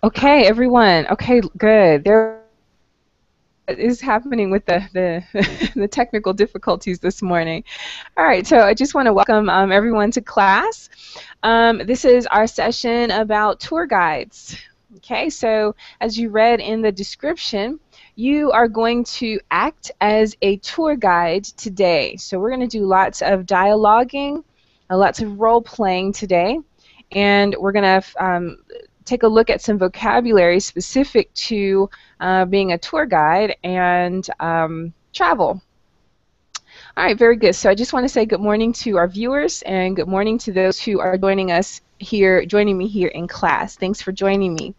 Okay, everyone. Okay, good. There is happening with the technical difficulties this morning. All right, so I just want to welcome everyone to class. This is our session about tour guides. Okay, so as you read in the description, you are going to act as a tour guide today. So we're going to do lots of dialoguing, lots of role playing today, and we're going to take a look at some vocabulary specific to being a tour guide and travel. All right, very good. So I just want to say good morning to our viewers and good morning to those who are joining me here in class. Thanks for joining me.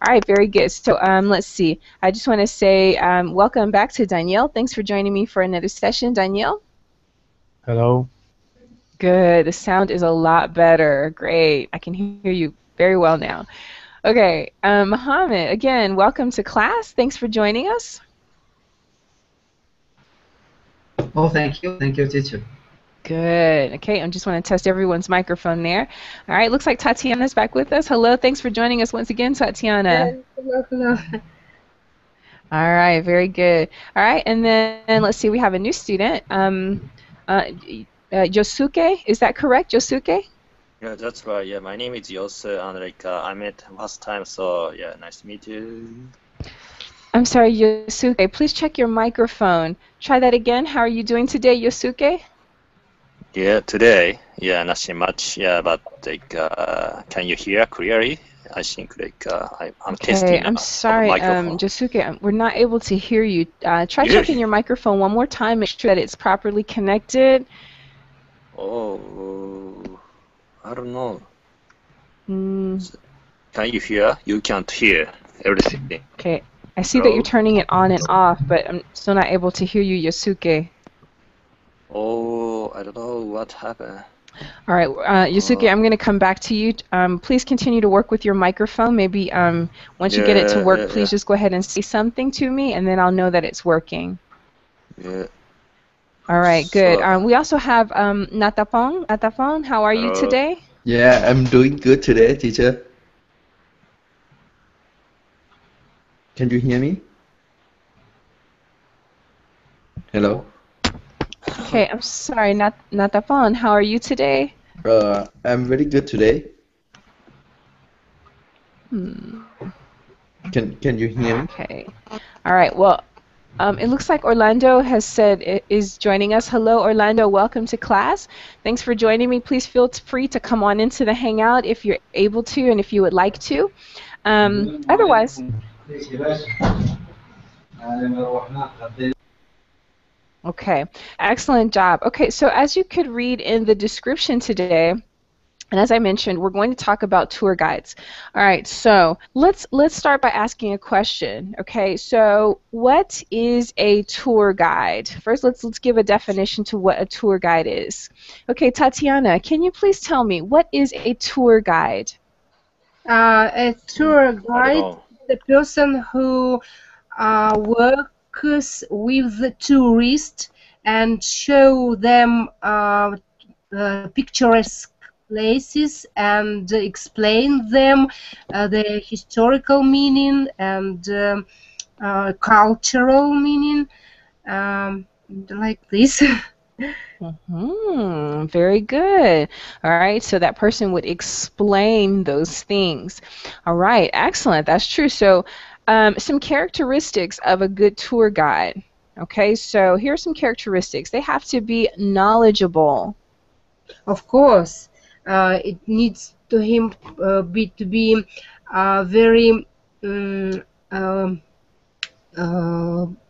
All right, very good. So let's see. I just want to say welcome back to Danielle. Thanks for joining me for another session, Danielle. Hello. Good. The sound is a lot better. Great. I can hear you very well now. Okay, Mohammed, again, welcome to class. Thanks for joining us. Oh, thank you. Thank you, teacher. Good. Okay, I just want to test everyone's microphone there. All right, looks like Tatiana's back with us. Hello, thanks for joining us once again, Tatiana. Hello. All right, very good. All right, and then let's see, we have a new student, Yosuke. Is that correct, Yosuke? Yeah, that's right. Yeah, my name is Yosu, and I met last time, so yeah, nice to meet you. I'm sorry, Yosuke. Please check your microphone. Try that again. How are you doing today, Yosuke? Yeah, today, yeah, nothing much. Yeah, but can you hear clearly? I think I'm testing. I'm sorry, Yosuke. We're not able to hear you. Try checking your microphone one more time. Make sure that it's properly connected. Oh, I don't know. Mm. Can you hear? You can't hear everything. Okay. I see that you're turning it on and off, but I'm still not able to hear you, Yosuke. Oh, I don't know what happened. All right, Yosuke, I'm going to come back to you. Please continue to work with your microphone. Maybe once you get it to work, please just go ahead and say something to me, and then I'll know that it's working. Yeah. All right, good. We also have Natapong. Natapong, how are you today? Yeah, I'm doing good today, teacher. Can you hear me? Hello? Okay, I'm sorry, Natapong, how are you today? I'm very good today. Hmm. Can you hear me? Okay. All right, well, it looks like Orlando has said is joining us. Hello, Orlando. Welcome to class. Thanks for joining me. Please feel free to come on into the Hangout if you're able to and if you would like to. Otherwise... Okay, excellent job. Okay, so as you could read in the description today, and as I mentioned, we're going to talk about tour guides. All right, so let's start by asking a question. Okay, so what is a tour guide? First, let's give a definition to what a tour guide is. Okay, Tatiana, can you please tell me what is a tour guide? A tour guide is the person who works with the tourists and show them picturesque places and explain them the historical meaning and cultural meaning, like this. Very good. All right, so that person would explain those things. All right, excellent. That's true. So some characteristics of a good tour guide. Okay, so here are some characteristics. They have to be knowledgeable. Of course, it needs to him be very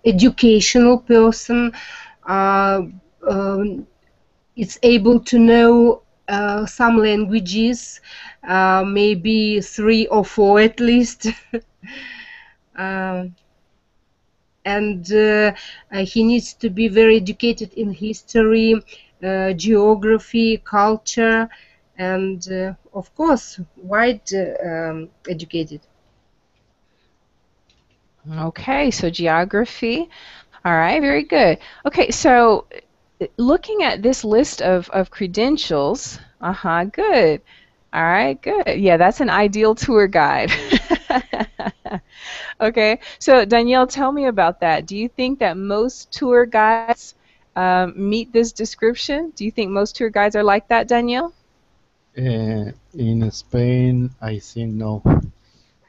educational person. It's able to know some languages, maybe 3 or 4 at least. And he needs to be very educated in history, geography, culture, and of course, wide educated. Okay, so geography. All right, very good. Okay, so looking at this list of credentials, good. All right, good. Yeah, that's an ideal tour guide. Okay, so Danielle, tell me about that. Do you think that most tour guides meet this description? Do you think most tour guides are like that, Danielle? In Spain, I think no.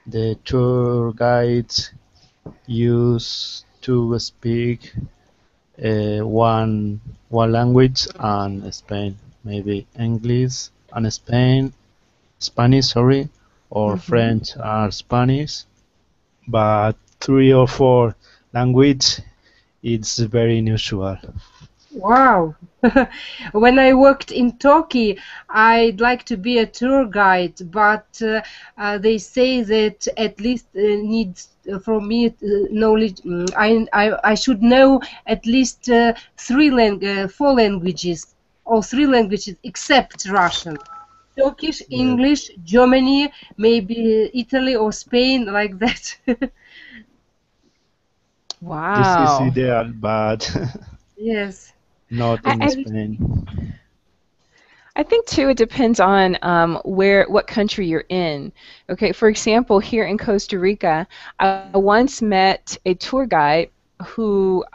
The tour guides used to speak one language and Spain, maybe English and Spanish, sorry, or French or Spanish, but 3 or 4 language, it's very unusual. Wow. When I worked in Turkey, I'd like to be a tour guide, but they say that at least needs from me knowledge. I should know at least 4 languages or 3 languages except Russian. Turkish, Yeah. English, Germany, maybe Italy or Spain, like that. This is Wow. ideal, but Yes. not I, in I Spain. I think too it depends on what country you're in. Okay, for example, here in Costa Rica, I once met a tour guide who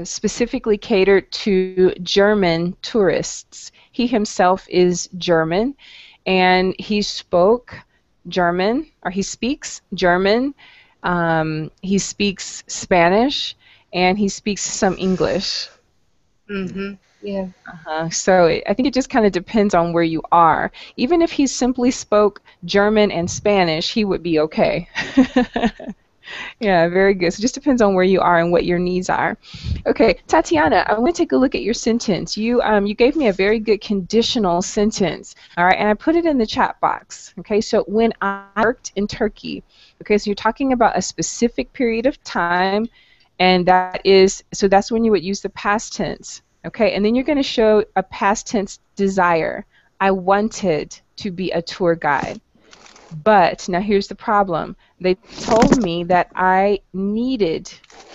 specifically catered to German tourists. He himself is German, and he spoke German, or he speaks German. He speaks Spanish, and he speaks some English. Mm-hmm. Yeah. So I think it just kind of depends on where you are. Even if he simply spoke German and Spanish, he would be okay. Yeah, very good. So it just depends on where you are and what your needs are. Okay, Tatiana, I want to take a look at your sentence. You gave me a very good conditional sentence. All right, and I put it in the chat box. Okay, so when I worked in Turkey, okay, so you're talking about a specific period of time, and that's when you would use the past tense. Okay, and then you're going to show a past tense desire. I wanted to be a tour guide. But now here's the problem. They told me that I needed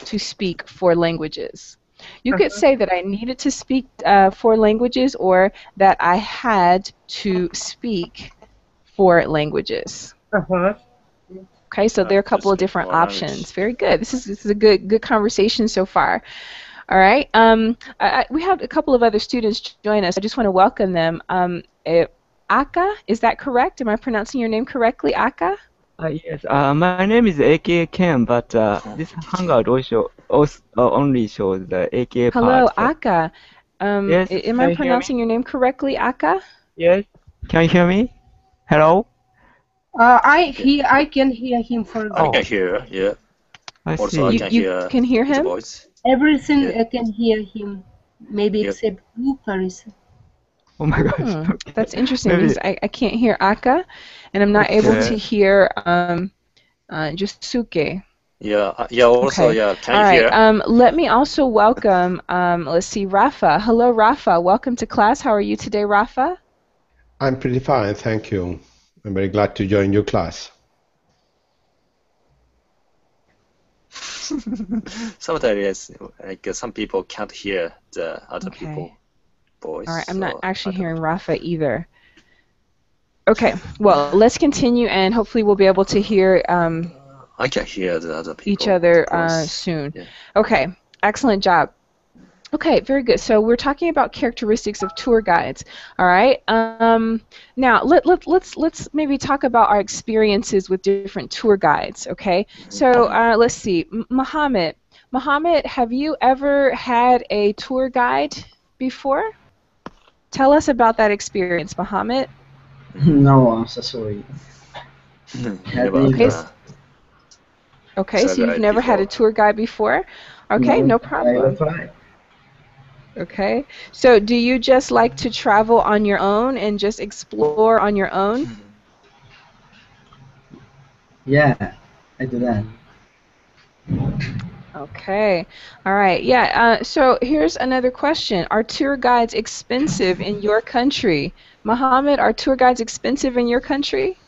to speak 4 languages. You could say that I needed to speak 4 languages, or that I had to speak 4 languages. Uh-huh. Okay, so there are a couple of different options. Very good. This is a good conversation so far. All right. We have a couple of other students join us. I just want to welcome them. Aka, is that correct? Am I pronouncing your name correctly, Aka? Yes, my name is AKA Ken, but this Hangout also only shows the AKA Hello, part. Aka. Yes, Am can I you pronouncing your name correctly, Aka? Yes, can you hear me? Hello? I can hear him for I example. can hear, yeah. I Also, I see. can You hear can hear his him? voice. Everything Yeah. I can hear him, maybe Yep. except you, Paris. Oh my gosh. Okay. That's interesting Maybe. because I can't hear Aka, and I'm not able to Okay. hear Jusuke. Yeah, also, Okay. yeah, can All you right. hear? Let me also welcome, let's see, Rafa. Hello, Rafa. Welcome to class. How are you today, Rafa? I'm pretty fine, thank you. I'm very glad to join your class. Sometimes it's like some people can't hear the other Okay. people's voice. All right. I'm not so actually I don't hearing Rafa either. Okay. Well, let's continue, and hopefully we'll be able to hear I can hear the other people. each other of course. soon. Yeah. Okay. Excellent job. Okay, very good. So we're talking about characteristics of tour guides. All right. Now let's maybe talk about our experiences with different tour guides. Okay. So let's see, Mohammed. Mohammed, have you ever had a tour guide before? Tell us about that experience, Mohammed. No, I'm so sorry. Never, Okay. Okay. tour So you've guide never had a before. tour guide before? Okay, no I will problem. try. Okay. So do you just like to travel on your own and just explore on your own? Yeah, I do that. Okay. All right. Yeah. So here's another question. Are tour guides expensive in your country? Mohammed, are tour guides expensive in your country?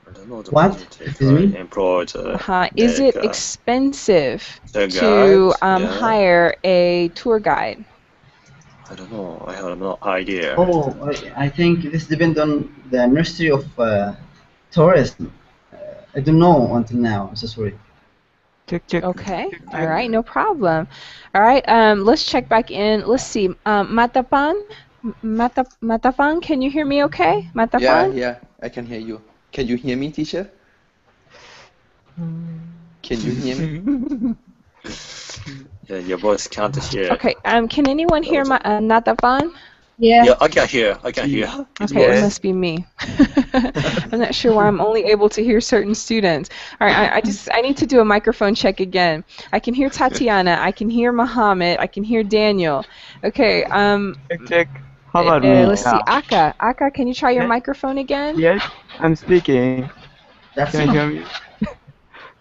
I don't know the What? budget if Excuse me? I employ the, Is it like, expensive the to guide, yeah. hire a tour guide? I don't know. I have no idea. Oh, I think this depends on the Ministry of tourism. I don't know until now. I'm so sorry. Check. Okay. All right. No problem. All right. Let's check back in. Let's see. Matapan, Matafan, can you hear me? Okay, Yeah, Matafan. yeah, I can hear you. Can you hear me, teacher? Can you hear me? Yeah, your voice can't hear. Okay. Can anyone hear my Natafan? Yeah. Yeah, I can hear. I can hear his Okay, it voice. must be me. I'm not sure why I'm only able to hear certain students. All right, I need to do a microphone check again. I can hear Tatiana. I can hear Muhammad. I can hear Daniel. Okay. Check. How about me? Let's see. Aka. Aka, can you try your microphone again? Yes, I'm speaking. That's Can you hear me?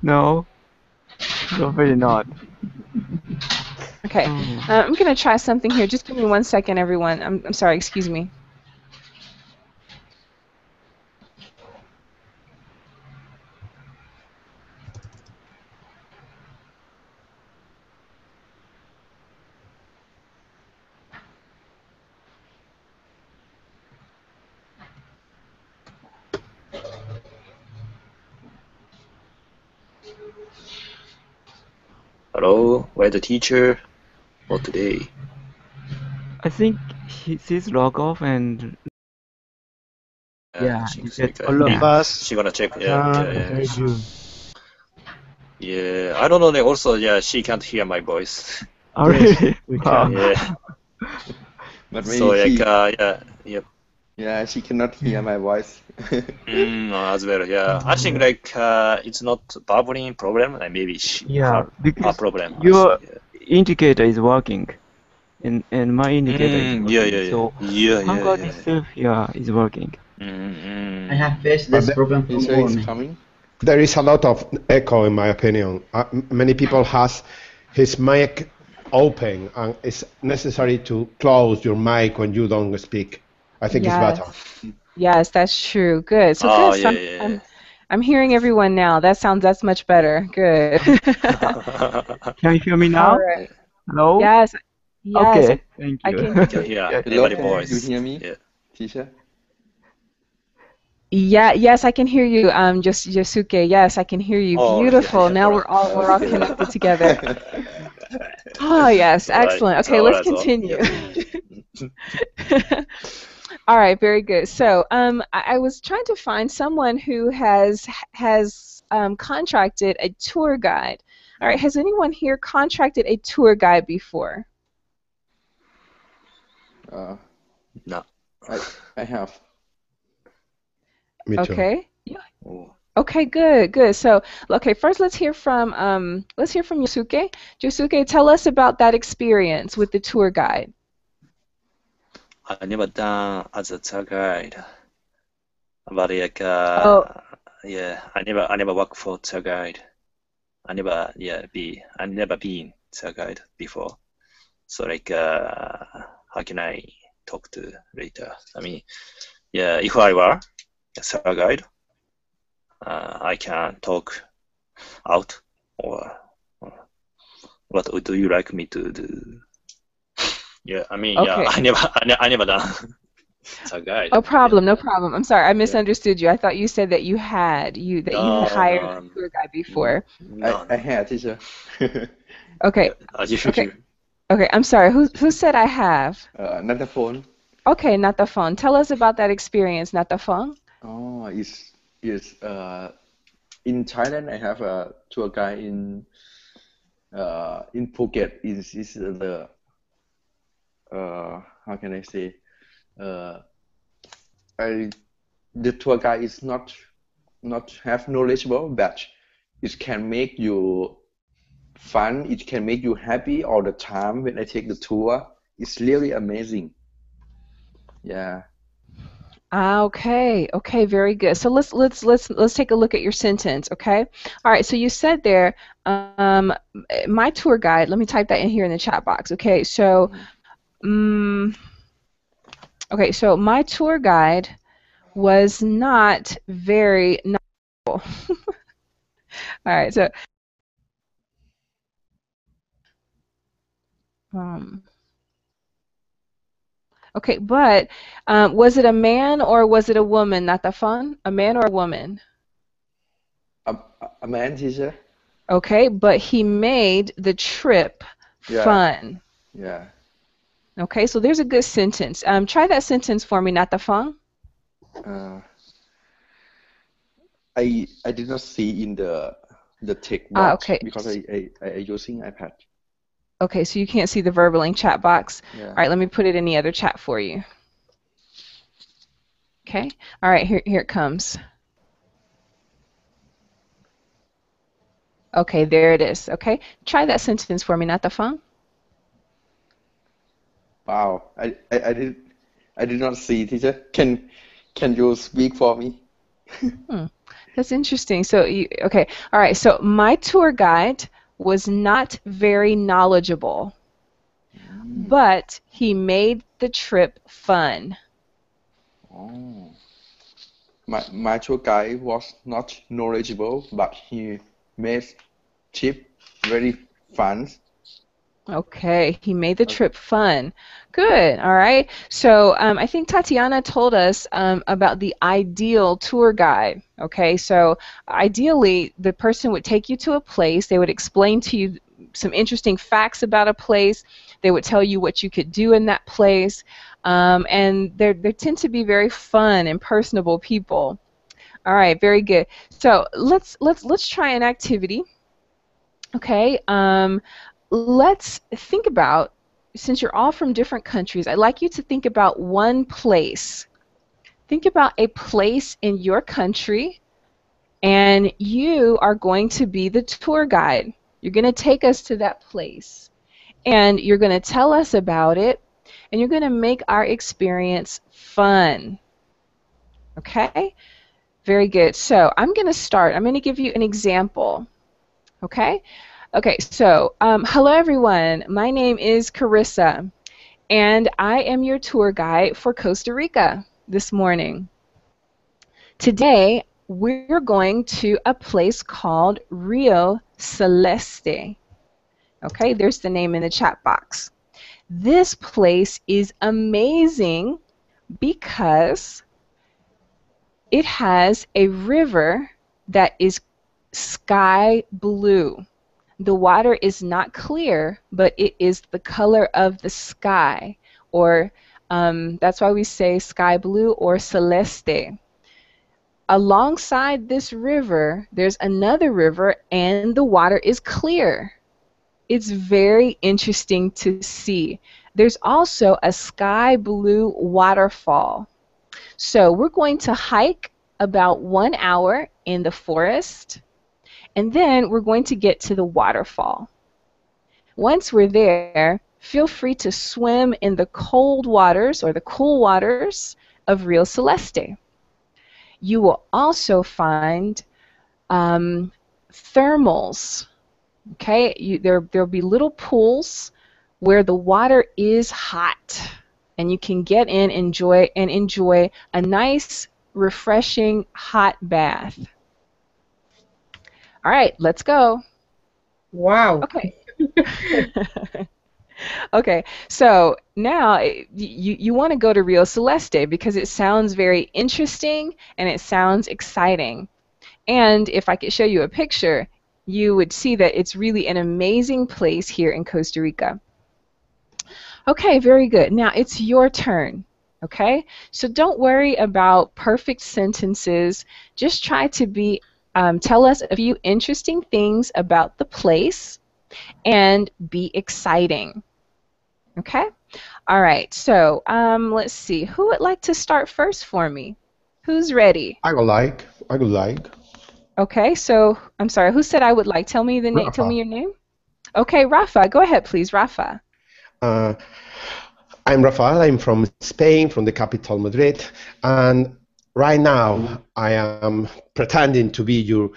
No. Probably not. Okay. I'm gonna try something here. Just give me 1 second, everyone. I'm sorry. Excuse me. Hello, where the teacher for today? I think she's log off and yeah, she's you get All of us she gonna check. can Yeah. hear you. Yeah, I don't know. Also, yeah, she can't hear my voice. Oh, really? We Wow. can. Yeah. But maybe So like, she, yep. yeah, she cannot hear my voice. As well. Yeah, I think like it's not bubbling problem. Like maybe Yeah, her because problem. your indicator is working, and my indicator is working. Yeah. So Yeah. Hangout itself, is working. I have faced But this problem from Teacher is morning. coming. There is a lot of echo, in my opinion. Many people has his mic open, and it's necessary to close your mic when you don't speak. I think it's better. Yes, that's true. Good. So Oh, good. So yeah. I'm hearing everyone now. That's much better. Good. Can you hear me now? All right. Hello? Yes. Yes. Okay, thank I you. can Can hear Hello, everybody can voice. you hear me, Yeah. teacher? Yeah, yes, I can hear you, Yosuke. Yes, I can hear you. Oh, Beautiful. yeah, Now right. we're all connected together. Oh, yes, All right. excellent. Okay, All let's right, so, continue. yeah. All right, very good. So, I was trying to find someone who has contracted a tour guide. All right, has anyone here contracted a tour guide before? No. I have. Me too. Okay. Oh. Okay, good. So, okay, first let's hear from Yosuke. Yosuke, tell us about that experience with the tour guide. I never done as a tour guide, but like, yeah, I never work for tour guide. I never been tour guide before. So like, how can I talk to later? I mean, yeah, if I were a tour guide, I can talk out, or what would you like me to do? Yeah, I mean, Okay. yeah, I never done tour guide. No problem. I'm sorry, I misunderstood you. I thought you said that you had hired a tour guide before. No. I had, teacher. Okay. Okay, I'm sorry. Who said I have? Not the phone. Okay, not the phone. Tell us about that experience, not the phone. Oh, it's in Thailand. I have a tour guide in Phuket. Is the how can I say? The tour guide is not have knowledgeable, but it can make you fun. It can make you happy all the time when I take the tour. It's really amazing. Yeah. Okay, very good. So let's take a look at your sentence, okay? All right, so you said there, my tour guide, let me type that in here in the chat box, okay? So, so my tour guide was not very knowledgeable. All right, so, Okay, but was it a man or was it a woman? Natafan? A man or a woman? A man, teacher. Okay, but he made the trip fun. Yeah. Okay, so there's a good sentence. Try that sentence for me, Natafan. I did not see in the text box okay. because I using iPad. Okay, so you can't see the Verbaling chat box. Yeah. All right, let me put it in the other chat for you. Okay, all right, here it comes. Okay, there it is. Okay, try that sentence for me, Natafan. Wow, I did not see, teacher. Can you speak for me? That's interesting. So okay, all right. So my tour guide was not very knowledgeable, but he made the trip fun. Oh. My tour guide was not knowledgeable, but he made trip very fun. Okay, he made the trip fun. Good, all right. So I think Tatiana told us about the ideal tour guide. Okay, so ideally the person would take you to a place, they would explain to you some interesting facts about a place, they would tell you what you could do in that place, and they tend to be very fun and personable people. All right, very good. So let's try an activity. Okay. Let's think about, since you're all from different countries, I'd like you to think about one place. Think about a place in your country, and you are going to be the tour guide. You're going to take us to that place, and you're going to tell us about it, and you're going to make our experience fun. Okay? Very good. So I'm going to start. I'm going to give you an example. Okay? Okay, so hello everyone. My name is Carissa, and I am your tour guide for Costa Rica this morning. Today, we're going to a place called Rio Celeste. Okay, there's the name in the chat box. This place is amazing because it has a river that is sky blue. The water is not clear, but it is the color of the sky, or that's why we say sky blue or celeste. Alongside this river, there's another river, and the water is clear. It's very interesting to see. There's also a sky blue waterfall. So we're going to hike about 1 hour in the forest, and then we're going to get to the waterfall. Once we're there, feel free to swim in the cold waters or the cool waters of Rio Celeste. You will also find thermals. Okay, there'll be little pools where the water is hot, and you can get in, enjoy a nice, refreshing hot bath. All right, let's go. Wow. Okay. Okay, so now you want to go to Rio Celeste because it sounds very interesting and it sounds exciting. And if I could show you a picture, you would see that it's really an amazing place here in Costa Rica. Okay, very good. Now it's your turn. Okay, so don't worry about perfect sentences. Just try to tell us a few interesting things about the place and be exciting. Okay? All right, so let's see. Who would like to start first for me? Who's ready? I would like. Okay, so I'm sorry, who said I would like? Tell me the name. Tell me your name. Okay, Rafa, go ahead, please, Rafa. I'm Rafael. I'm from Spain, from the capital, Madrid, and right now I am pretending to be your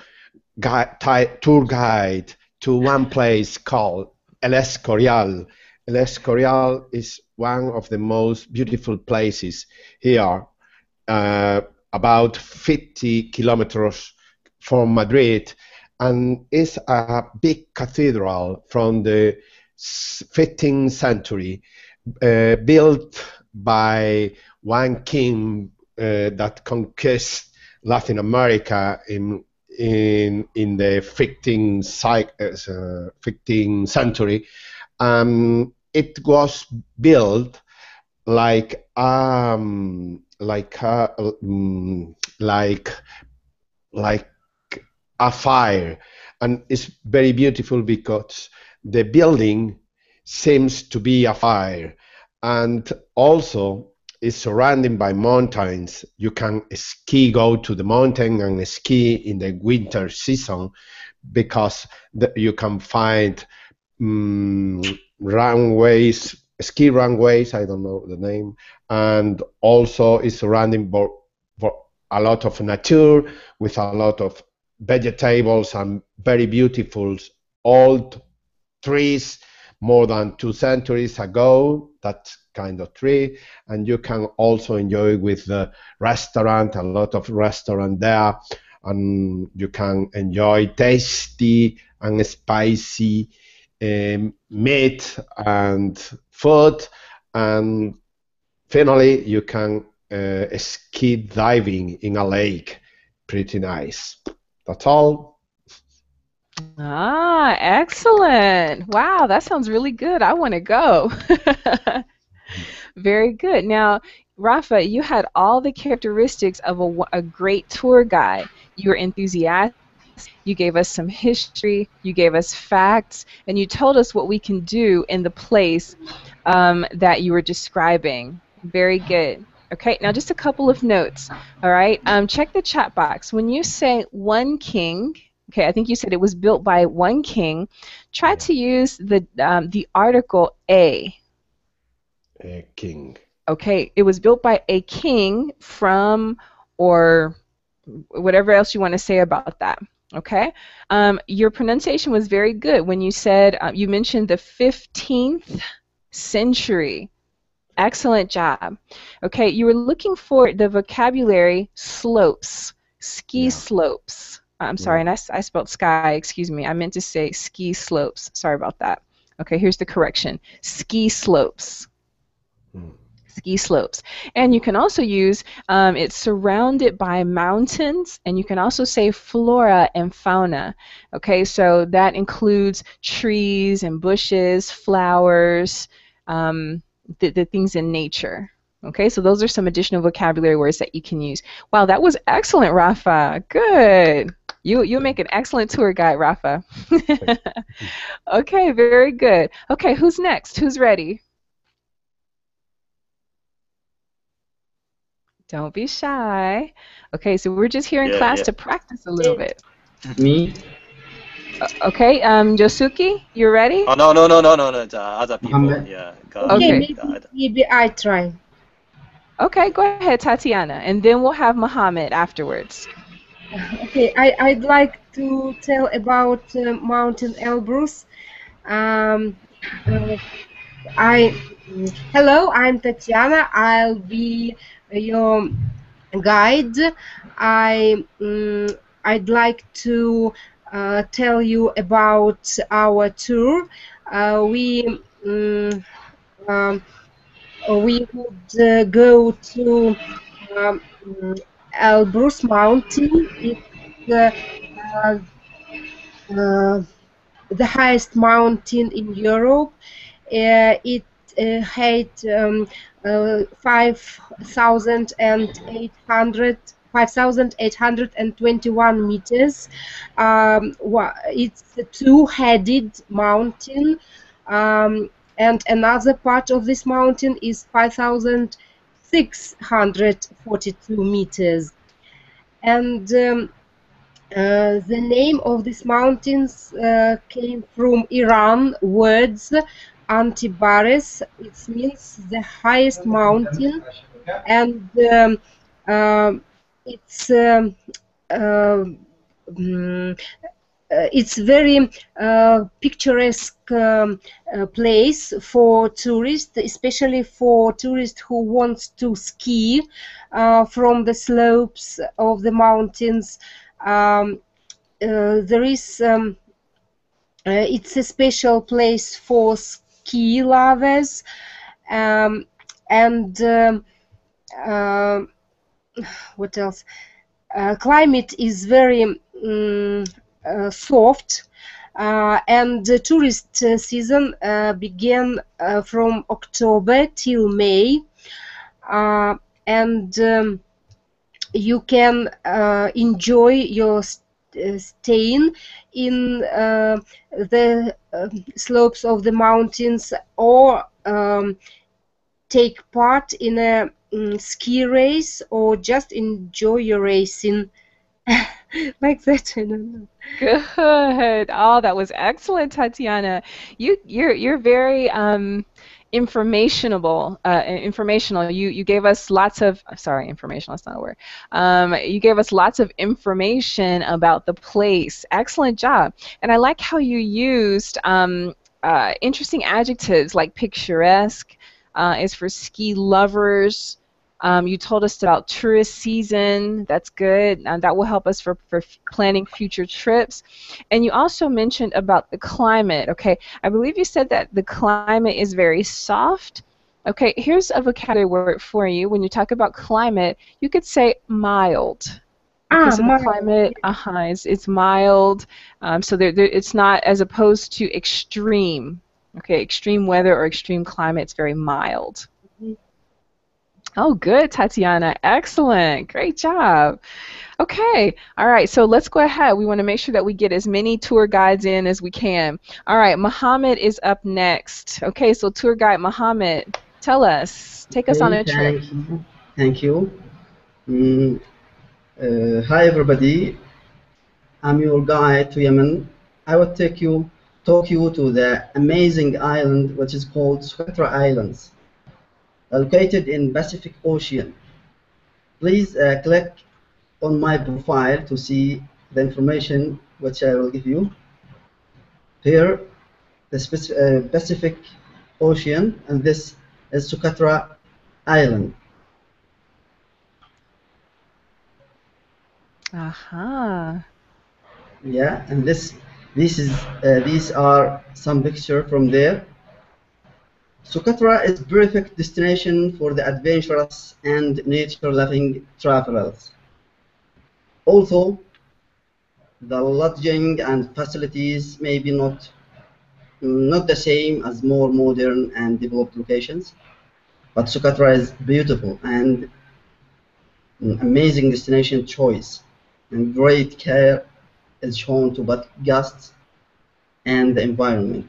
tour guide to one place called El Escorial. El Escorial is one of the most beautiful places here, about 50 kilometers from Madrid, and is a big cathedral from the 15th century, built by one king that conquered Latin America in the 15th century. It was built like a fire, and it's very beautiful because the building seems to be a fire, and also is surrounded by mountains. You can go to the mountain and ski in the winter season because you can find runways, ski runways, I don't know the name, and also is surrounded by a lot of nature with a lot of vegetables and very beautiful old trees more than 2 centuries ago, that kind of tree. And you can also enjoy with the restaurant, a lot of restaurant there, and you can enjoy tasty and spicy meat and food, and finally you can ski diving in a lake. Pretty nice. That's all. Ah, excellent. Wow, that sounds really good. I want to go. Very good. Now, Rafa, you had all the characteristics of a great tour guide. You were enthusiastic. You gave us some history. You gave us facts. And you told us what we can do in the place that you were describing. Very good. Okay, now just a couple of notes. All right, check the chat box. When you say one king, okay, I think you said it was built by one king. Try to use the article a. A king. Okay, it was built by a king from, or whatever else you want to say about that. Okay, your pronunciation was very good when you said, you mentioned the 15th century. Excellent job. Okay, you were looking for the vocabulary slopes, ski slopes. I'm sorry, and I spelled sky, excuse me. I meant to say ski slopes. Sorry about that. Okay, here's the correction. Ski slopes. Ski slopes. And you can also use, it's surrounded by mountains, and you can also say flora and fauna. Okay, so that includes trees and bushes, flowers, the things in nature. Okay, so those are some additional vocabulary words that you can use. Wow, that was excellent, Rafa. Good. You'll make an excellent tour guide, Rafa. Okay, very good. Okay, who's next? Who's ready? Don't be shy. Okay, so we're just here in class to practice a little bit. Me? Okay, Yosuke, you ready? Oh, no. Other people, Okay, maybe I try. Okay, go ahead, Tatiana, and then we'll have Muhammad afterwards. Okay, I'd like to tell about Mountain Elbrus. Hello, I'm Tatiana. I'll be your guide. I'd like to tell you about our tour. We would go to Elbrus Mountain. It's the highest mountain in Europe. It had 5,821 meters. It's a two-headed mountain, and another part of this mountain is 5,642 meters. And the name of these mountains came from Iran words Antibaris. It means the highest mountain, and it's very picturesque place for tourists, especially for tourists who want to ski from the slopes of the mountains. There is it's a special place for ski lovers. and what else? Climate is very soft, and the tourist season began from October till May, and you can enjoy your staying in the slopes of the mountains, or take part in a ski race, or just enjoy your racing. Like that. I don't know. Good. Oh, that was excellent, Tatiana. You're very informational. You gave us lots of, sorry, informational, that's not a word. You gave us lots of information about the place. Excellent job. And I like how you used interesting adjectives like picturesque is for ski lovers. You told us about tourist season. That's good. That will help us for planning future trips. And you also mentioned about the climate. Okay, I believe you said that the climate is very soft. Okay, here's a vocabulary word for you. When you talk about climate, you could say mild. Okay, so the climate, it's mild. So it's not as opposed to extreme. Okay, extreme weather or extreme climate, it's very mild. Oh, good, Tatiana. Excellent. Great job. Okay. All right. So let's go ahead. We want to make sure that we get as many tour guides in as we can. All right. Mohammed is up next. Okay. So tour guide Mohammed, tell us. Take us on a trip. Thank you. Hi, everybody. I'm your guide to Yemen. I will talk you to the amazing island which is called Socotra Islands, located in Pacific Ocean. Please click on my profile to see the information which I will give you. Here, the Pacific Ocean, and this is Socotra Island. Yeah, and these are some pictures from there. Socotra is perfect destination for the adventurous and nature-loving travelers. Although the lodging and facilities may be not the same as more modern and developed locations, but Socotra is beautiful and an amazing destination choice, and great care is shown to both guests and the environment.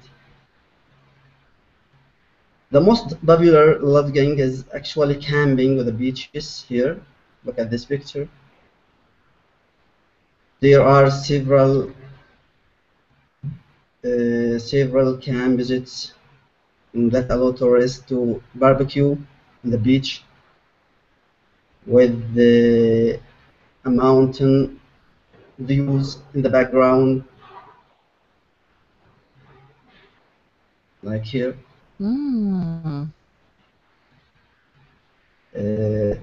The most popular lodging is actually camping with the beaches here. Look at this picture. There are several camp visits that allow tourists to barbecue on the beach with a mountain views in the background, like here.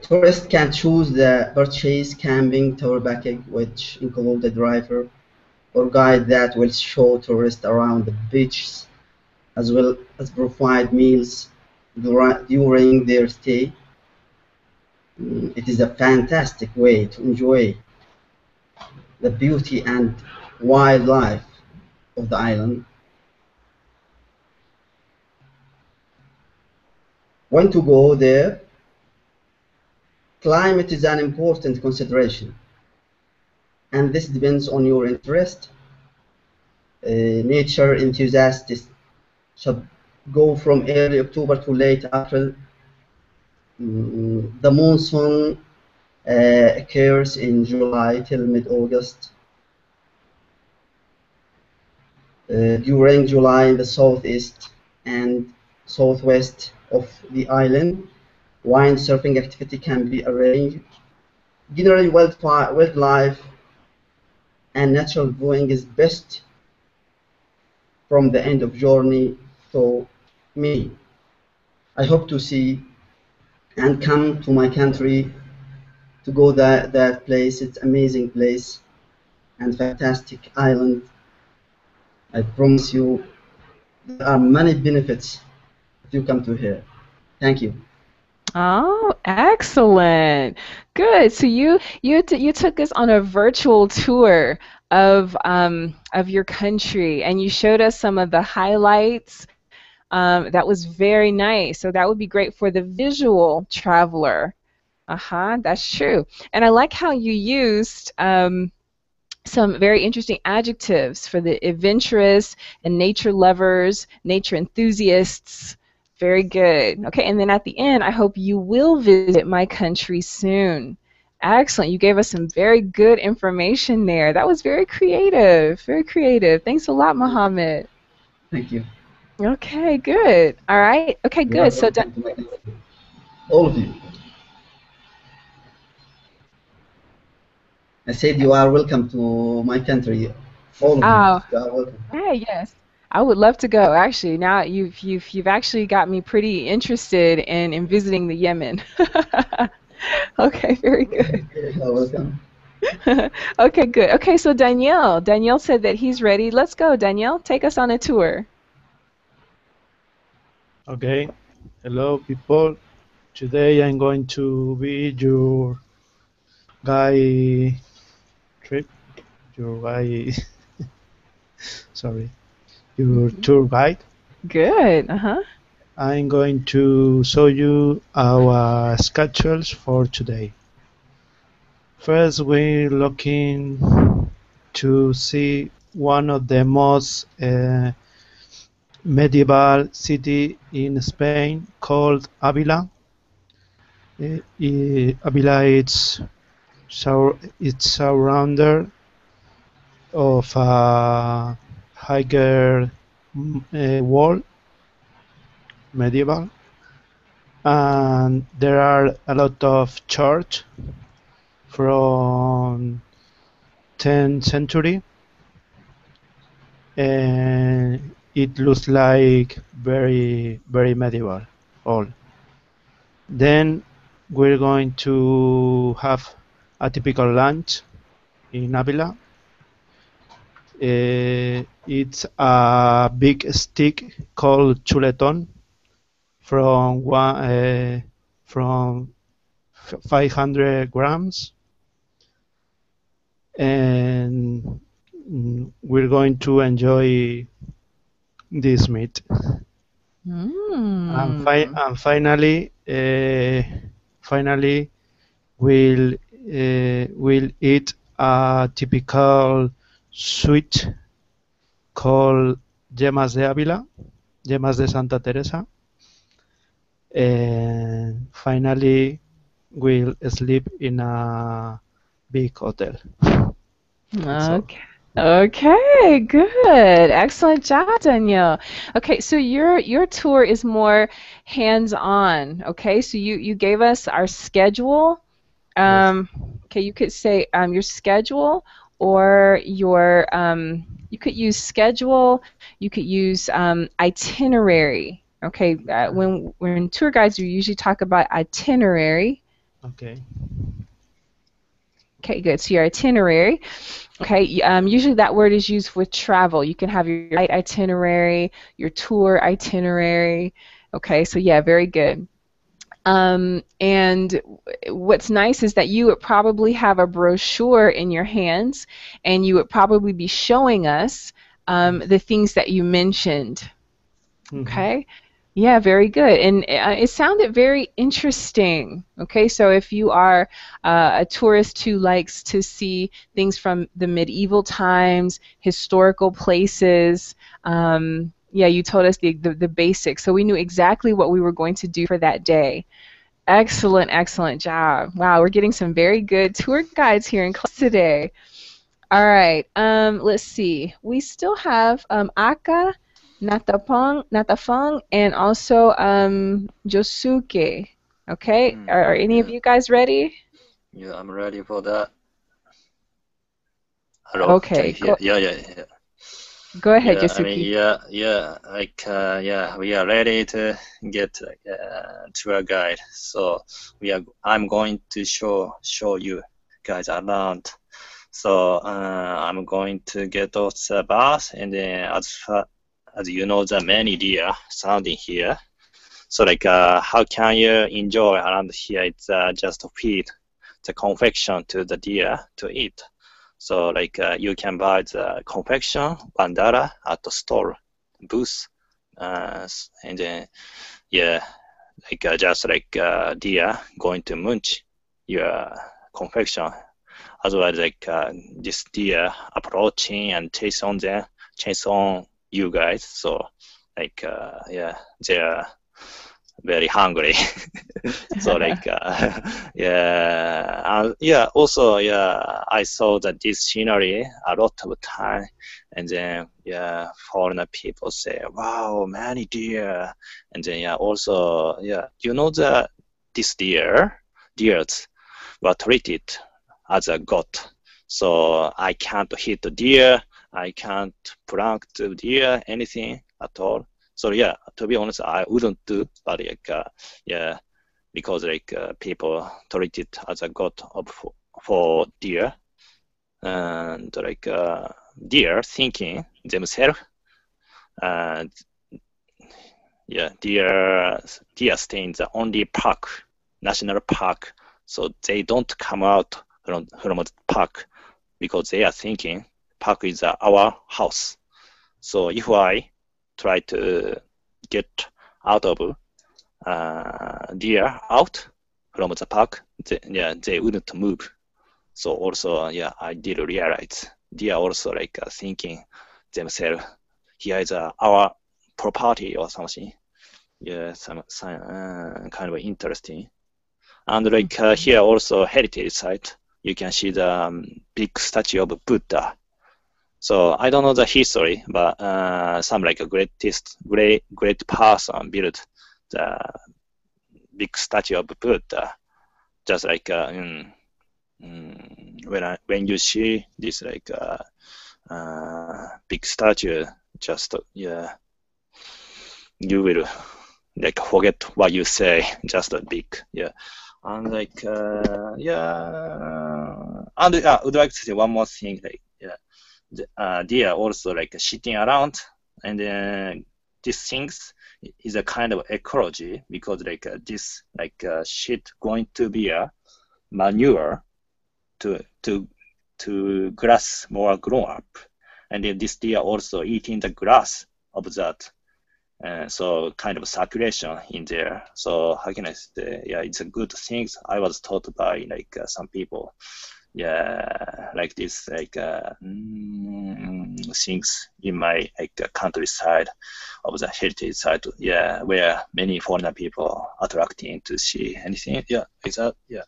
Tourists can choose the purchase camping tour package, which includes a driver or guide that will show tourists around the beaches, as well as provide meals during their stay. It is a fantastic way to enjoy the beauty and wildlife of the island. When to go there? Climate is an important consideration, and this depends on your interest. Nature enthusiasts should go from early October to late April. The monsoon occurs in July till mid-August. During July in the southeast and southwest of the island, windsurfing activity can be arranged. Generally, wildlife and natural viewing is best from the end of journey to May. I hope to see and come to my country to go that place. It's amazing place and fantastic island. I promise you there are many benefits if you come to here. Thank you. Oh, excellent. Good. So you took us on a virtual tour of your country, and you showed us some of the highlights. That was very nice. So that would be great for the visual traveler. Uh-huh, that's true. And I like how you used some very interesting adjectives for the adventurous and nature lovers, nature enthusiasts. Very good. Okay, and then at the end, I hope you will visit my country soon. Excellent. You gave us some very good information there. That was very creative. Very creative. Thanks a lot, Mohammed. Thank you. Okay, good. All right. Okay, You are good. So, welcome to my country. All of you. I said you are welcome to my country. All of you. oh, You are welcome. hey, yes. I would love to go. Actually, now you've actually got me pretty interested in visiting the Yemen. Okay, very good. You are welcome. Okay, good. Okay, so Danielle said that he's ready. Let's go, Danielle. Take us on a tour. Okay. Hello, people. Today I'm going to be your guide trip. Your guide. Sorry. Your tour guide. Good. Uh-huh. I'm going to show you our schedules for today. First, we're looking to see one of the most medieval city in Spain called Avila. Avila it's surrounded of a higher wall, medieval, and there are a lot of church from 10th century, and it looks like very medieval all. Then we're going to have a typical lunch in Avila. It's a big stick called chuletón from 500 grams, and we're going to enjoy this meat. And finally, we'll eat a typical sweet called yemas de Ávila, yemas de Santa Teresa, and finally we'll sleep in a big hotel. Okay. Okay, good. Excellent job, Danielle. Okay, so your tour is more hands-on. Okay, so you gave us our schedule. Okay, you could say your schedule, or your you could use schedule. You could use itinerary. Okay, when tour guides, we usually talk about itinerary. Okay. Okay, good. So your itinerary. Okay, usually that word is used with travel. You can have your flight itinerary, your tour itinerary. Okay, so yeah, very good. And what's nice is that you would probably have a brochure in your hands, and you would probably be showing us the things that you mentioned. Okay. Yeah, very good. And it sounded very interesting. Okay, so if you are a tourist who likes to see things from the medieval times, historical places, yeah, you told us the basics. So we knew exactly what we were going to do for that day. Excellent, excellent job. Wow, we're getting some very good tour guides here in class today. All right, let's see. We still have Aka, Natafong, and also Josuke. Okay, are any of you guys ready? Yeah, I'm ready for that. Hello. Okay. Can you hear? Yeah. Go ahead, yeah, Josuke. we are ready to get tour guide. So I'm going to show you guys around. So I'm going to get off the bus, and then as you know, the many deer sounding here. So like how can you enjoy around here? It's just feed the confection to the deer to eat. So like you can buy the confection $1 at the store booth, and then yeah, like just like deer going to munch your confection. Otherwise, like this deer approaching and chase on you guys. So like yeah, they're very hungry. So like yeah, also yeah, I saw that this scenery a lot of time, and then yeah, foreigner people say, wow, many deer, and then yeah, also yeah, you know that this deers were treated as a god, so I can't hit the deer, I can't prank the deer, anything at all. So yeah, to be honest, I wouldn't do, but like yeah, because like people treat it as a god for deer, and like deer thinking themselves, yeah, deer stay in the only park, national park, so they don't come out from the park because they are thinking park is our house. So if I try to get out of deer out from the park, they wouldn't move. So also, yeah, I did realize deer also like thinking themselves, here is our property or something. Yeah, some kind of interesting. And like here also heritage site, you can see the big statue of Buddha. So I don't know the history, but some like a great person built the big statue of Buddha. Just like when you see this like big statue, just yeah, you will like forget what you say. Just a big yeah, and like yeah, and I would like to say one more thing, like yeah. Deer also like sitting around, and then these things is a kind of ecology, because like this like shit going to be a manure to grass more grown up, and then this deer also eating the grass of that, so kind of circulation in there. So how can I say, yeah, it's a good thing. I was taught by like some people, yeah, like this like things in my like countryside of the heritage side, yeah, where many foreigner people attracting to see anything, yeah, it's that, yeah.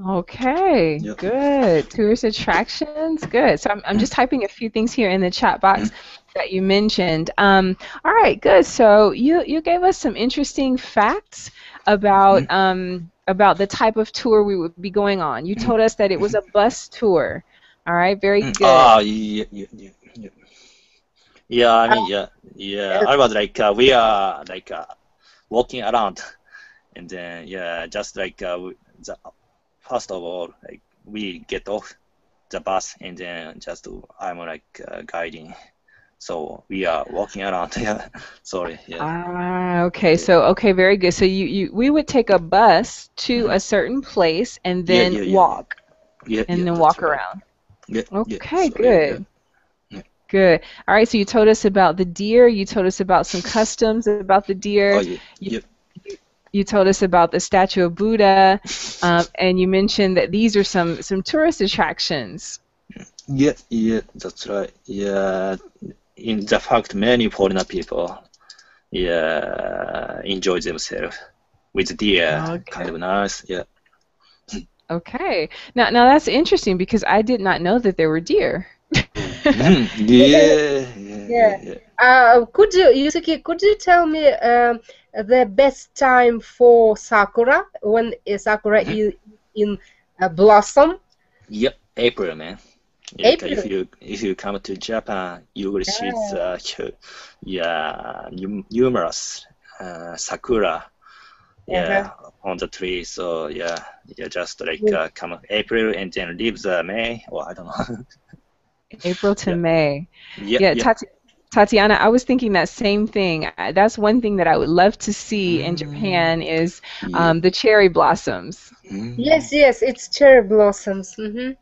Okay, Yep. good. Tourist attractions, good. So I'm just typing a few things here in the chat box that you mentioned. All right, good. So you gave us some interesting facts about the type of tour we would be going on. You told us that it was a bus tour. All right, very good. Yeah, I mean, yeah. I was like, we are like walking around, and then yeah, just like first of all, like we get off the bus, and then just I'm like guiding. So we are walking around. Yeah, sorry. Yeah. Okay. So okay, very good. So we would take a bus to a certain place and then walk. Yeah. And then walk around. Yeah. Okay, good. Yeah. Good. All right. So you told us about the deer. You told us about some customs about the deer. Oh, yeah. You told us about the statue of Buddha, and you mentioned that these are some tourist attractions. Yeah, that's right. Yeah, in the fact, many foreigner people, yeah, enjoy themselves with deer. Okay. Kind of nice. Yeah. Okay. Now that's interesting, because I did not know that there were deer. Yeah. Could you, Yusuke, could you tell me the best time for sakura, when sakura is in blossom? Yep, April, man. Yeah, April. If you come to Japan, you will see numerous sakura, on the tree. So yeah, just like come April and then leave the May, or I don't know. April to May. Yeah. Tatiana, I was thinking that same thing. That's one thing that I would love to see in Japan is Yeah. the cherry blossoms. Yes, yes, it's cherry blossoms. Yeah.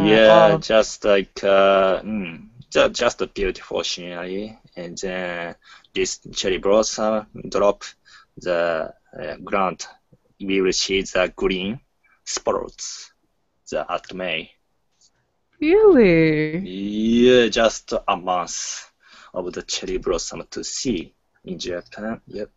Yeah, Oh, just like just a beautiful scenery, and then this cherry blossom drop the ground. We will see the green spots at May. really? Yeah, just a month of the cherry blossom to see in Japan. Yep.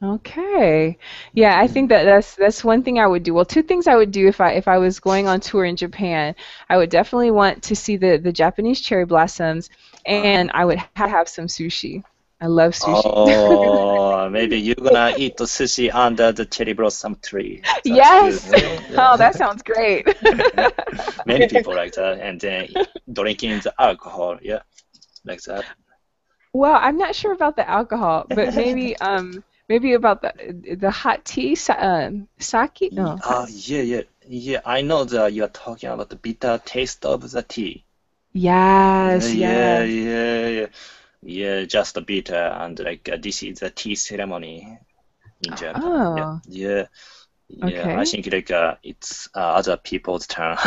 Okay. Yeah, I think that that's one thing I would do. Well, two things I would do if I was going on tour in Japan. I would definitely want to see the Japanese cherry blossoms, and I would have some sushi. I love sushi. Oh, maybe you're gonna eat the sushi under the cherry blossom tree. That's Yes. good. Oh, that sounds great. Many people like that, and then drinking the alcohol. Yeah, like that. Well, I'm not sure about the alcohol, but maybe about the hot tea, sake. No. Yeah. I know that you are talking about the bitter taste of the tea. Yes, Yeah, yes. yeah. Just a bitter, and like this is a tea ceremony in Japan. Oh, Yeah. I okay. think like it's other people's turn.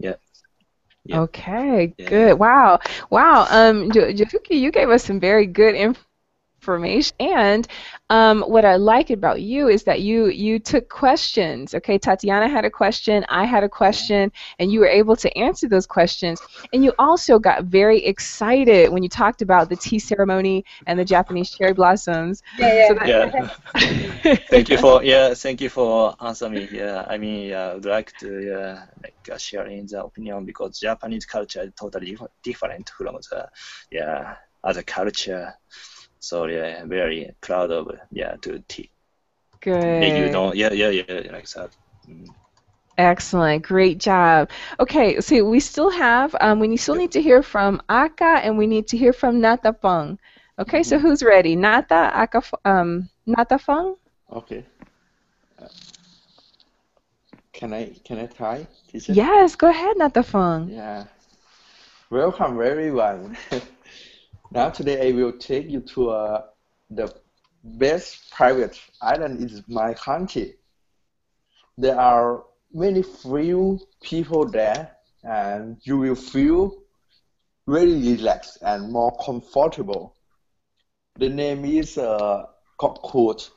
Yeah. Okay, Yeah. good. Wow. Wow. Jafuki, you gave us some very good information. And what I like about you is that you took questions. Okay, Tatiana had a question, I had a question, and you were able to answer those questions. And you also got very excited when you talked about the tea ceremony and the Japanese cherry blossoms. So Thank you for answering me. Yeah, I mean, I would like to sharing the opinion because Japanese culture is totally different from the other culture. So yeah, very proud of to tea. Maybe you good. know, like that. Excellent. Great job. Okay, so we still have, we still need to hear from Aka and we need to hear from Natafeng. Okay, so who's ready? Nata, Aka, Natafeng? Okay. Can I try, teacher? Yes, go ahead, Natafeng. Yeah. Welcome everyone. Now today I will take you to the best private island in my country. There are many few people there, and you will feel very relaxed and more comfortable. The name is Kokut.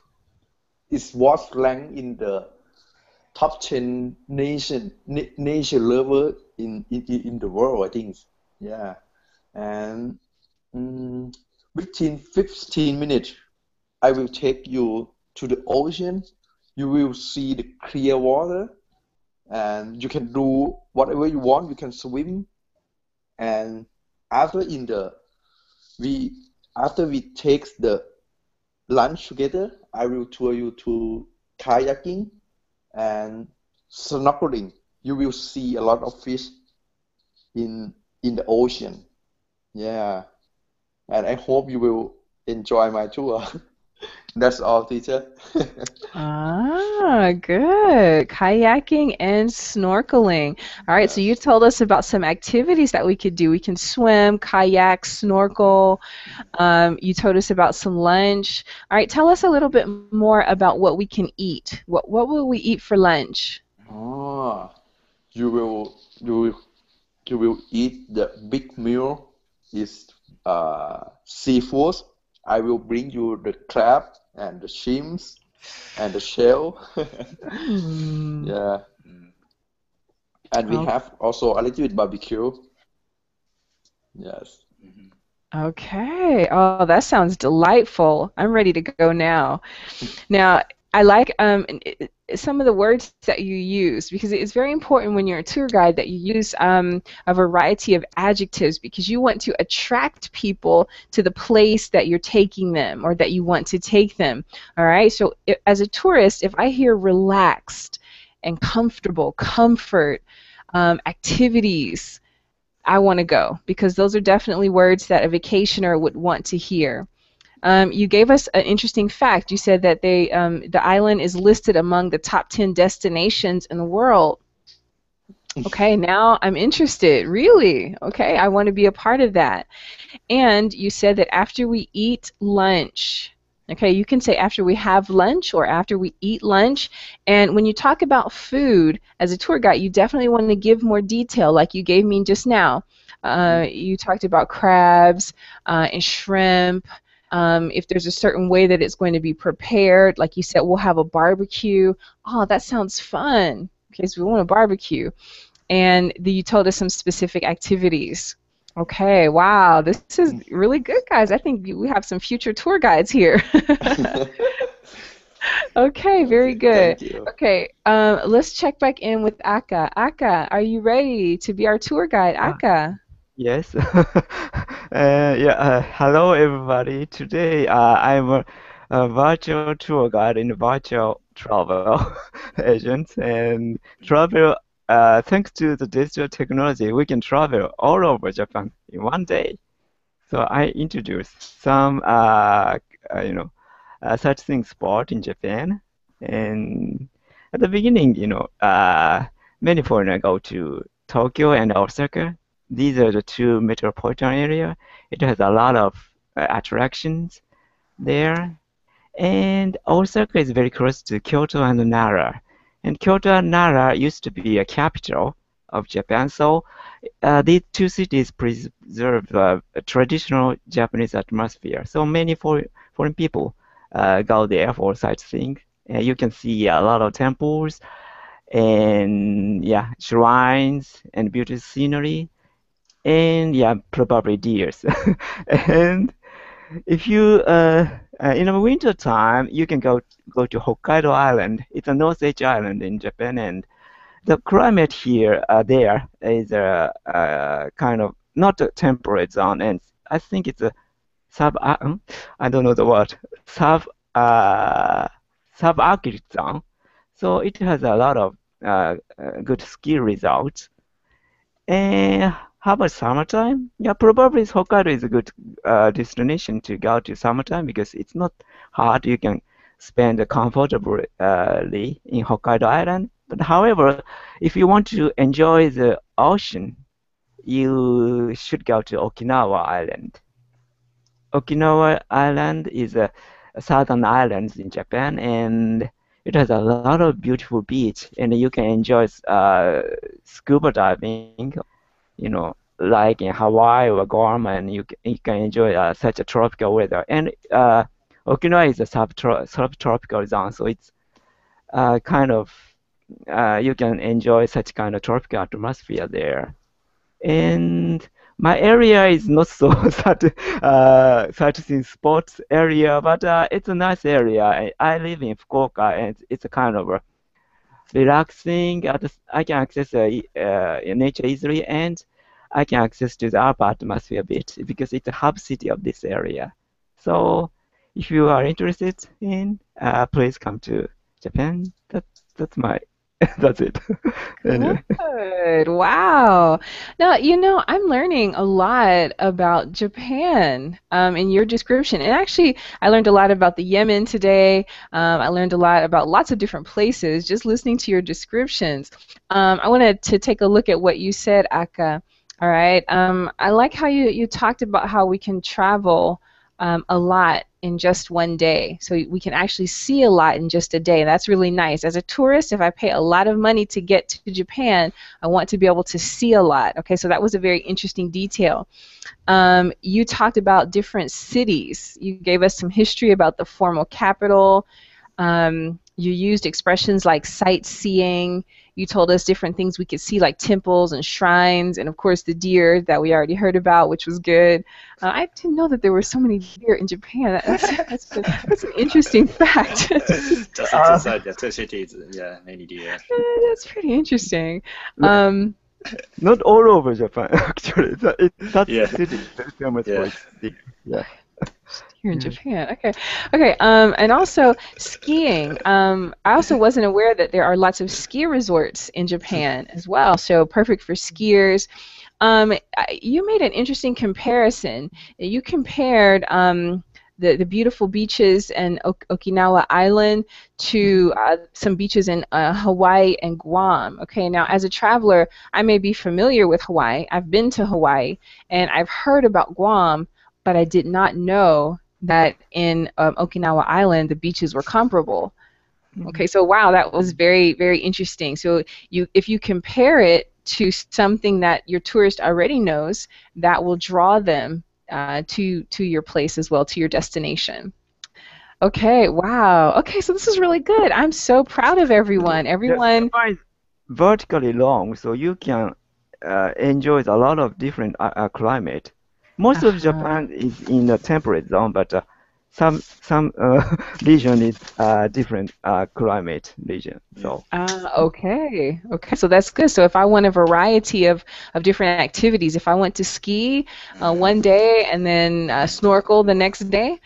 It was ranked in the top 10 nation level in the world, I think. Yeah, and within 15 minutes, I will take you to the ocean. You will see the clear water, and you can do whatever you want. You can swim, and after we take the lunch together, I will tour you to kayaking and snorkeling. You will see a lot of fish in the ocean. Yeah, and I hope you will enjoy my tour. That's all, teacher. Good. Kayaking and snorkeling. All right, so you told us about some activities that we could do. We can swim, kayak, snorkel. You told us about some lunch. All right, tell us a little bit more about what we can eat. What will we eat for lunch? Oh, you will eat the big meal is seafood. I will bring you the crab and the shrimps and the shell. Yeah. And we have also a little bit barbecue. Yes. Okay. Oh, that sounds delightful. I'm ready to go now. Now, I like some of the words that you use because it's very important when you're a tour guide that you use a variety of adjectives because you want to attract people to the place that you're taking them or that you want to take them. All right. So as a tourist, if I hear relaxed and comfortable, comfort, activities, I want to go because those are definitely words that a vacationer would want to hear. You gave us an interesting fact. You said that the island is listed among the top 10 destinations in the world. Okay, now I'm interested. Really? Okay, I want to be a part of that. And you said that after we eat lunch, okay, you can say after we have lunch or after we eat lunch. And when you talk about food as a tour guide, you definitely want to give more detail like you gave me just now. You talked about crabs and shrimp. If there's a certain way that it's going to be prepared, like you said, we'll have a barbecue. Oh, that sounds fun. Okay, so we want a barbecue. And you told us some specific activities. Okay, wow, this is really good, guys. I think we have some future tour guides here. Okay, very good. Thank you. Okay, let's check back in with Akka. Akka, are you ready to be our tour guide? Akka. Yes. Hello everybody. Today I'm a virtual tour guide in virtual travel agent and travel. Thanks to the digital technology, we can travel all over Japan in one day. So I introduce some, sightseeing spot in Japan. And at the beginning, many foreigners go to Tokyo and Osaka. These are the two metropolitan areas. It has a lot of attractions there. And Osaka is very close to Kyoto and Nara. And Kyoto and Nara used to be a capital of Japan. So these two cities preserve a traditional Japanese atmosphere. So many foreign people go there for sightseeing. You can see a lot of temples and shrines and beautiful scenery and probably deers. And if you in the winter time, you can go to Hokkaido Island. It's a North Edge island in Japan, and the climate here there is a kind of not a temperate zone, and I think it's a I don't know the word subarctic zone. So it has a lot of good ski results. And how about summertime? Yeah, probably Hokkaido is a good destination to go to summertime because it's not hot. You can spend comfortably in Hokkaido Island. But however, if you want to enjoy the ocean, you should go to Okinawa Island. Okinawa Island is a southern island in Japan, and it has a lot of beautiful beach, and you can enjoy scuba diving, like in Hawaii or Guam, and you can enjoy such a tropical weather. And Okinawa is a subtropical zone, so it's kind of you can enjoy such kind of tropical atmosphere there. And my area is not so sightseeing sports area, but it's a nice area. I live in Fukuoka, and it's a kind of relaxing. I can access nature easily, and I can access to the upper atmosphere a bit because it's a hub city of this area. So if you are interested in, please come to Japan. That's my that's it. Anyway. Good. Wow. Now, I'm learning a lot about Japan in your description. And actually, I learned a lot about the Yemen today. I learned a lot about lots of different places just listening to your descriptions. I wanted to take a look at what you said, Akka. All right. I like how you talked about how we can travel a lot in just one day. So we can actually see a lot in just a day. That's really nice. As a tourist, if I pay a lot of money to get to Japan, I want to be able to see a lot. Okay, so that was a very interesting detail. You talked about different cities. You gave us some history about the formal capital. You used expressions like sightseeing. You told us different things we could see, like temples and shrines, and of course the deer that we already heard about, which was good. I didn't know that there were so many deer in Japan. That's an interesting fact. Just inside the cities, many deer. That's pretty interesting. Not all over Japan, actually. That's the city very famous for its deer. Yeah. Here in Japan, okay. And also skiing. I also wasn't aware that there are lots of ski resorts in Japan as well. So perfect for skiers. You made an interesting comparison. You compared the beautiful beaches in Okinawa Island to some beaches in Hawaii and Guam. Okay, now as a traveler, I may be familiar with Hawaii. I've been to Hawaii, and I've heard about Guam, but I did not know that in Okinawa Island the beaches were comparable. Okay, so wow, that was very, very interesting. So if you compare it to something that your tourist already knows, that will draw them to your place as well, to your destination. Okay, wow. Okay, so this is really good. I'm so proud of everyone. Everyone. Japan is vertically long, so you can enjoy a lot of different climate. Most of Japan is in the temperate zone, but some region is different climate region. So okay, so that's good. So if I want a variety of different activities, if I want to ski one day and then snorkel the next day,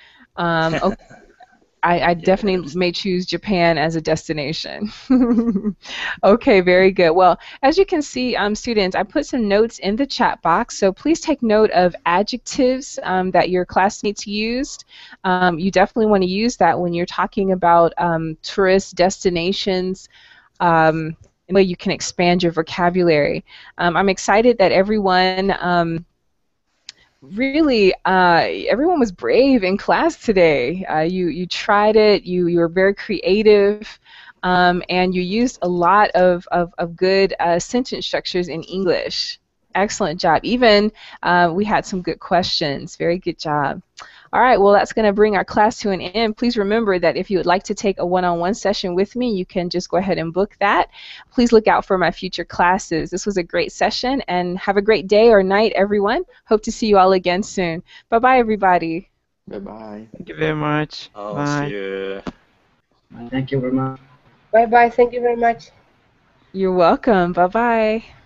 I definitely may choose Japan as a destination. Okay, very good. Well, as you can see, students, I put some notes in the chat box, so please take note of adjectives that your classmates used. You definitely want to use that when you're talking about tourist destinations. In a way you can expand your vocabulary. I'm excited that everyone really, everyone was brave in class today. You tried it. You were very creative, and you used a lot of good sentence structures in English. Excellent job. Even we had some good questions. Very good job. All right, well, that's going to bring our class to an end. Please remember that if you would like to take a one-on-one session with me, you can just go ahead and book that. Please look out for my future classes. This was a great session, and have a great day or night, everyone. Hope to see you all again soon. Bye-bye, everybody. Bye-bye. thank you very much. Bye. See you. Thank you very much. Bye bye. Thank you very much. You're welcome. Bye-bye.